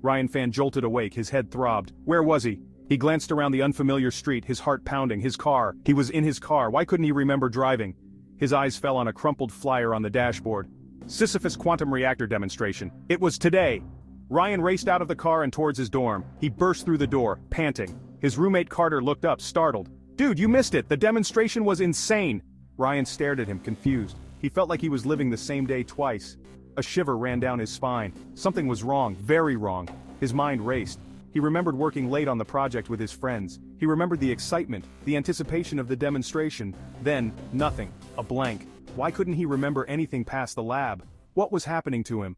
Ryan Fan jolted awake, his head throbbed. Where was he? He glanced around the unfamiliar street, his heart pounding. His car. He was in his car. Why couldn't he remember driving? His eyes fell on a crumpled flyer on the dashboard. Sisyphus Quantum Reactor Demonstration. It was today. Ryan raced out of the car and towards his dorm. He burst through the door, panting. His roommate Carter looked up, startled. Dude, you missed it. The demonstration was insane. Ryan stared at him, confused. He felt like he was living the same day twice. A shiver ran down his spine. Something was wrong, very wrong. His mind raced. He remembered working late on the project with his friends. He remembered the excitement, the anticipation of the demonstration. Then, nothing. A blank. Why couldn't he remember anything past the lab? What was happening to him?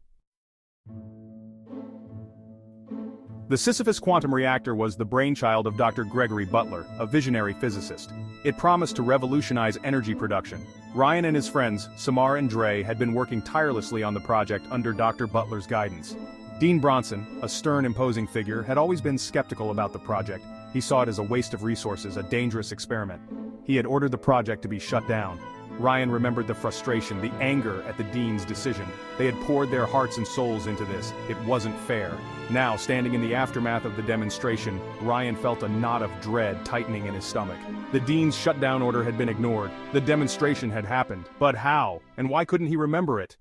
The Sisyphus Quantum Reactor was the brainchild of Dr. Gregory Butler, a visionary physicist. It promised to revolutionize energy production. Ryan and his friends, Samar and Dre, had been working tirelessly on the project under Dr. Butler's guidance. Dean Bronson, a stern, imposing figure, had always been skeptical about the project. He saw it as a waste of resources, a dangerous experiment. He had ordered the project to be shut down. Ryan remembered the frustration, the anger at the dean's decision. They had poured their hearts and souls into this. It wasn't fair. Now, standing in the aftermath of the demonstration, Ryan felt a knot of dread tightening in his stomach. The dean's shutdown order had been ignored. The demonstration had happened. But how? And why couldn't he remember it?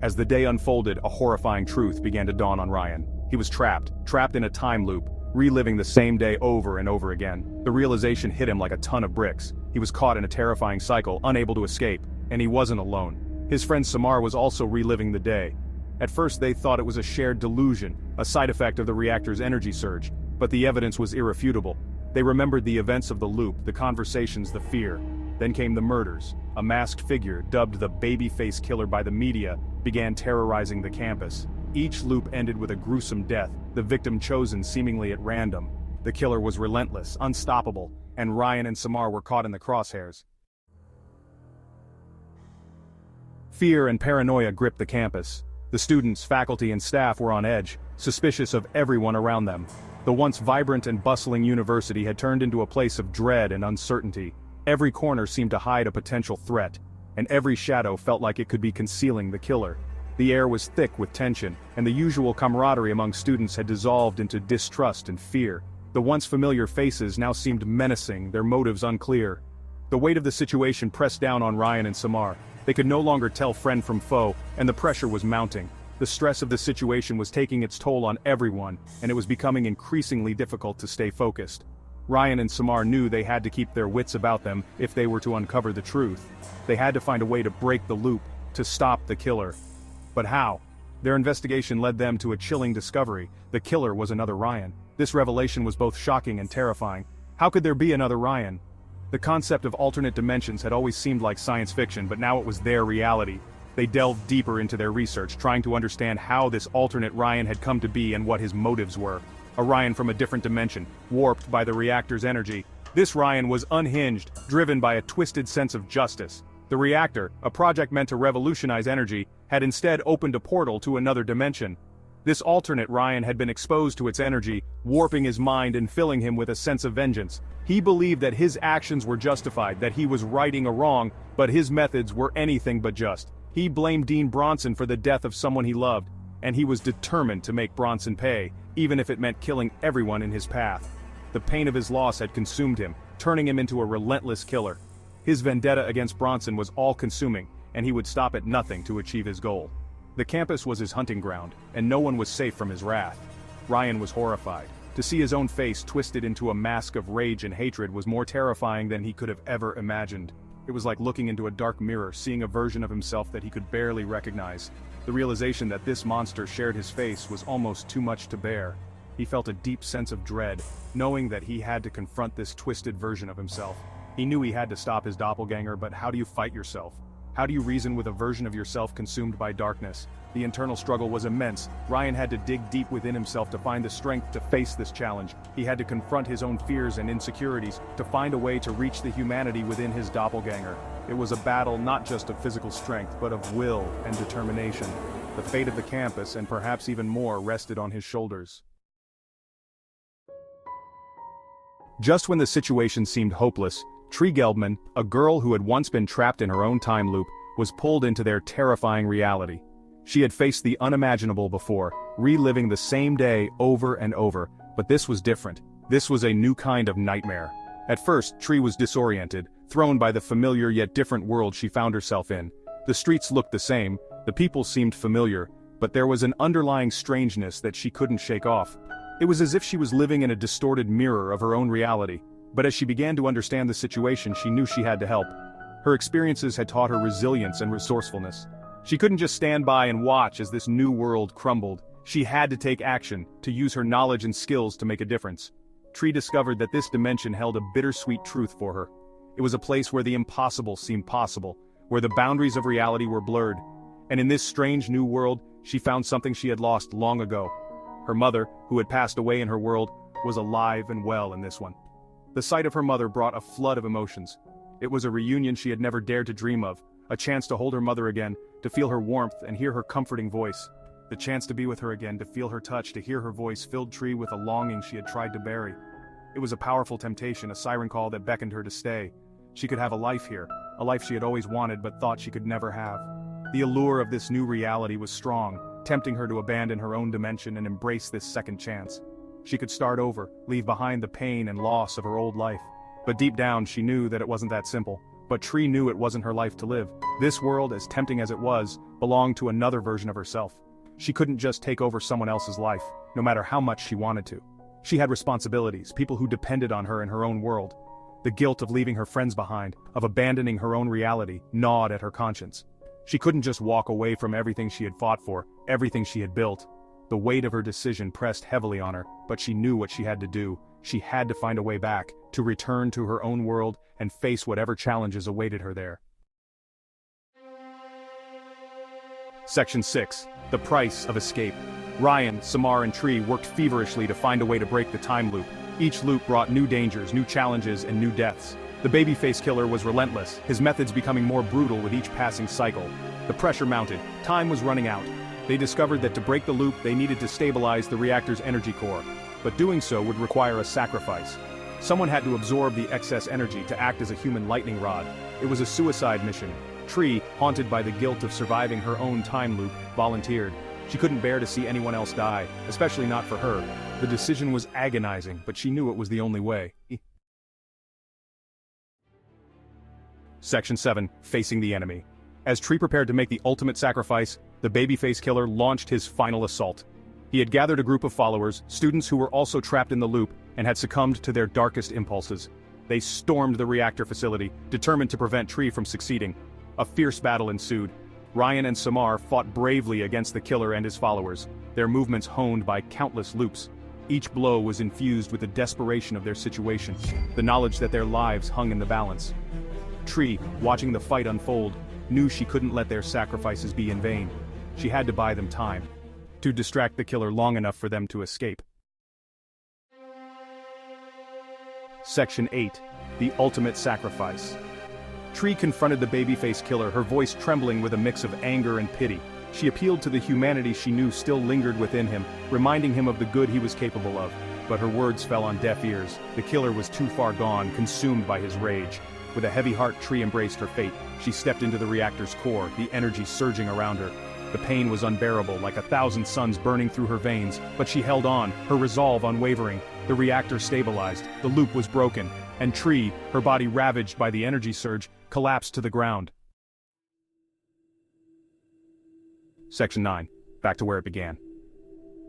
As the day unfolded, a horrifying truth began to dawn on Ryan. He was trapped in a time loop, reliving the same day over and over again. The realization hit him like a ton of bricks. He was caught in a terrifying cycle, unable to escape, and he wasn't alone. His friend Samar was also reliving the day. At first they thought it was a shared delusion, a side effect of the reactor's energy surge, but the evidence was irrefutable. They remembered the events of the loop, the conversations, the fear. Then came the murders. A masked figure, dubbed the Babyface killer by the media, began terrorizing the campus. Each loop ended with a gruesome death, the victim chosen seemingly at random. The killer was relentless, unstoppable, and Ryan and Samar were caught in the crosshairs. Fear and paranoia gripped the campus. The students, faculty, and staff were on edge, suspicious of everyone around them. The once vibrant and bustling university had turned into a place of dread and uncertainty. Every corner seemed to hide a potential threat, and every shadow felt like it could be concealing the killer. The air was thick with tension, and the usual camaraderie among students had dissolved into distrust and fear. The once familiar faces now seemed menacing, their motives unclear. The weight of the situation pressed down on Ryan and Samar. They could no longer tell friend from foe, and the pressure was mounting. The stress of the situation was taking its toll on everyone, and it was becoming increasingly difficult to stay focused. Ryan and Samar knew they had to keep their wits about them if they were to uncover the truth. They had to find a way to break the loop, to stop the killer. But how? Their investigation led them to a chilling discovery. The killer was another Ryan. This revelation was both shocking and terrifying. How could there be another Ryan? The concept of alternate dimensions had always seemed like science fiction, but now it was their reality. They delved deeper into their research, trying to understand how this alternate Ryan had come to be and what his motives were. A Ryan from a different dimension, warped by the reactor's energy. This Ryan was unhinged, driven by a twisted sense of justice. The reactor, a project meant to revolutionize energy, had instead opened a portal to another dimension. This alternate Ryan had been exposed to its energy, warping his mind and filling him with a sense of vengeance. He believed that his actions were justified, that he was righting a wrong, but his methods were anything but just. He blamed Dean Bronson for the death of someone he loved, and he was determined to make Bronson pay, even if it meant killing everyone in his path. The pain of his loss had consumed him, turning him into a relentless killer. His vendetta against Bronson was all-consuming, and he would stop at nothing to achieve his goal. The campus was his hunting ground, and no one was safe from his wrath. Ryan was horrified. To see his own face twisted into a mask of rage and hatred was more terrifying than he could have ever imagined. It was like looking into a dark mirror, seeing a version of himself that he could barely recognize. The realization that this monster shared his face was almost too much to bear. He felt a deep sense of dread, knowing that he had to confront this twisted version of himself. He knew he had to stop his doppelganger, but how do you fight yourself? How do you reason with a version of yourself consumed by darkness? The internal struggle was immense. Ryan had to dig deep within himself to find the strength to face this challenge. He had to confront his own fears and insecurities, to find a way to reach the humanity within his doppelganger. It was a battle not just of physical strength, but of will and determination. The fate of the campus, and perhaps even more, rested on his shoulders. Just when the situation seemed hopeless, Tree Gelbman, a girl who had once been trapped in her own time loop, was pulled into their terrifying reality. She had faced the unimaginable before, reliving the same day over and over, but this was different. This was a new kind of nightmare. At first, Tree was disoriented, thrown by the familiar yet different world she found herself in. The streets looked the same, the people seemed familiar, but there was an underlying strangeness that she couldn't shake off. It was as if she was living in a distorted mirror of her own reality. But as she began to understand the situation, she knew she had to help. Her experiences had taught her resilience and resourcefulness. She couldn't just stand by and watch as this new world crumbled. She had to take action, to use her knowledge and skills to make a difference. Tree discovered that this dimension held a bittersweet truth for her. It was a place where the impossible seemed possible, where the boundaries of reality were blurred. And in this strange new world, she found something she had lost long ago. Her mother, who had passed away in her world, was alive and well in this one. The sight of her mother brought a flood of emotions. It was a reunion she had never dared to dream of, a chance to hold her mother again, to feel her warmth and hear her comforting voice. The chance to be with her again, to feel her touch, to hear her voice filled Tree with a longing she had tried to bury. It was a powerful temptation, a siren call that beckoned her to stay. She could have a life here, a life she had always wanted but thought she could never have. The allure of this new reality was strong, tempting her to abandon her own dimension and embrace this second chance. She could start over, leave behind the pain and loss of her old life. But deep down she knew that it wasn't that simple. But Tree knew it wasn't her life to live. This world, as tempting as it was, belonged to another version of herself. She couldn't just take over someone else's life, no matter how much she wanted to. She had responsibilities, people who depended on her in her own world. The guilt of leaving her friends behind, of abandoning her own reality, gnawed at her conscience. She couldn't just walk away from everything she had fought for, everything she had built. The weight of her decision pressed heavily on her, but she knew what she had to do. She had to find a way back, to return to her own world and face whatever challenges awaited her there. Section 6. The Price of Escape. Ryan, Samar and Tree worked feverishly to find a way to break the time loop. Each loop brought new dangers, new challenges, and new deaths. The Babyface killer was relentless, his methods becoming more brutal with each passing cycle. The pressure mounted, time was running out. They discovered that to break the loop they needed to stabilize the reactor's energy core. But doing so would require a sacrifice. Someone had to absorb the excess energy to act as a human lightning rod. It was a suicide mission. Tree, haunted by the guilt of surviving her own time loop, volunteered. She couldn't bear to see anyone else die, especially not for her. The decision was agonizing, but she knew it was the only way. Section 7. Facing the enemy. As Tree prepared to make the ultimate sacrifice, the Babyface killer launched his final assault. He had gathered a group of followers, students who were also trapped in the loop, and had succumbed to their darkest impulses. They stormed the reactor facility, determined to prevent Tree from succeeding. A fierce battle ensued. Ryan and Samar fought bravely against the killer and his followers, their movements honed by countless loops. Each blow was infused with the desperation of their situation, the knowledge that their lives hung in the balance. Tree, watching the fight unfold, knew she couldn't let their sacrifices be in vain. She had to buy them time, to distract the killer long enough for them to escape. Section 8. The Ultimate Sacrifice. Tree confronted the Babyface killer, her voice trembling with a mix of anger and pity. She appealed to the humanity she knew still lingered within him, reminding him of the good he was capable of. But her words fell on deaf ears. The killer was too far gone, consumed by his rage. With a heavy heart, Tree embraced her fate. She stepped into the reactor's core, the energy surging around her. The pain was unbearable, like 1,000 suns burning through her veins, but she held on, her resolve unwavering. The reactor stabilized, the loop was broken, and Tree, her body ravaged by the energy surge, collapsed to the ground. Section 9. Back to where it began.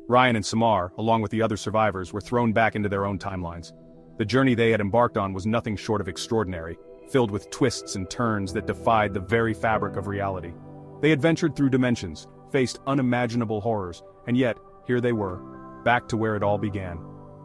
Ryan and Samar, along with the other survivors, were thrown back into their own timelines. The journey they had embarked on was nothing short of extraordinary, filled with twists and turns that defied the very fabric of reality. They had ventured through dimensions, faced unimaginable horrors, and yet, here they were, back to where it all began.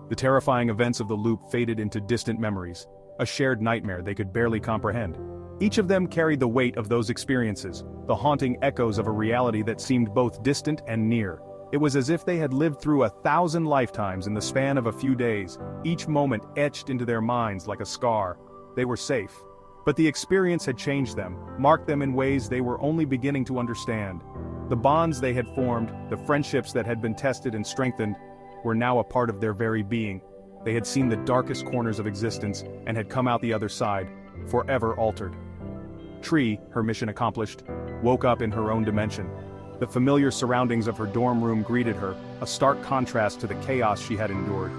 The terrifying events of the loop faded into distant memories, a shared nightmare they could barely comprehend. Each of them carried the weight of those experiences, the haunting echoes of a reality that seemed both distant and near. It was as if they had lived through 1,000 lifetimes in the span of a few days, each moment etched into their minds like a scar. They were safe. But the experience had changed them, marked them in ways they were only beginning to understand. The bonds they had formed, the friendships that had been tested and strengthened, were now a part of their very being. They had seen the darkest corners of existence and had come out the other side, forever altered. Tree, her mission accomplished, woke up in her own dimension. The familiar surroundings of her dorm room greeted her, a stark contrast to the chaos she had endured.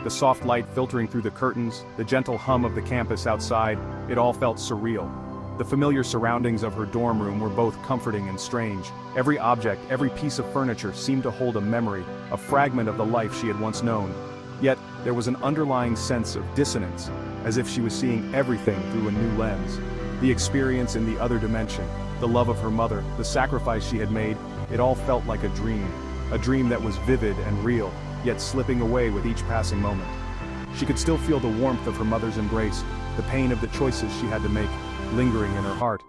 The soft light filtering through the curtains, the gentle hum of the campus outside, it all felt surreal. The familiar surroundings of her dorm room were both comforting and strange. Every object, every piece of furniture seemed to hold a memory, a fragment of the life she had once known. Yet, there was an underlying sense of dissonance, as if she was seeing everything through a new lens. The experience in the other dimension, the love of her mother, the sacrifice she had made, it all felt like a dream that was vivid and real, yet slipping away with each passing moment. She could still feel the warmth of her mother's embrace, the pain of the choices she had to make, lingering in her heart.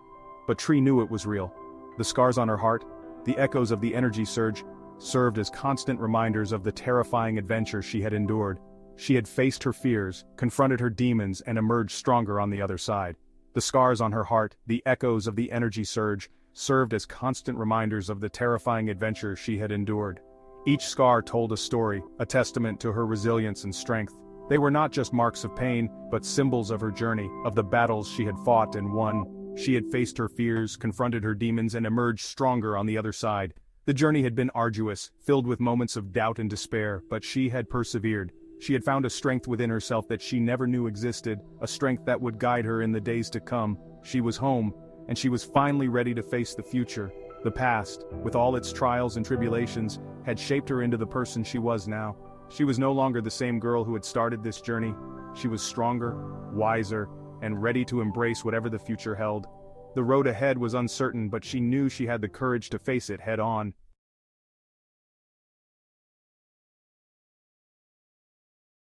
But Tree knew it was real. The scars on her heart, the echoes of the energy surge, served as constant reminders of the terrifying adventure she had endured. She had faced her fears, confronted her demons, and emerged stronger on the other side. The scars on her heart, the echoes of the energy surge, served as constant reminders of the terrifying adventure she had endured. Each scar told a story, a testament to her resilience and strength. They were not just marks of pain, but symbols of her journey, of the battles she had fought and won. She had faced her fears, confronted her demons, and emerged stronger on the other side. The journey had been arduous, filled with moments of doubt and despair, but she had persevered. She had found a strength within herself that she never knew existed, a strength that would guide her in the days to come. She was home, and she was finally ready to face the future. The past, with all its trials and tribulations, had shaped her into the person she was now. She was no longer the same girl who had started this journey. She was stronger, wiser, and ready to embrace whatever the future held. The road ahead was uncertain, but she knew she had the courage to face it head-on.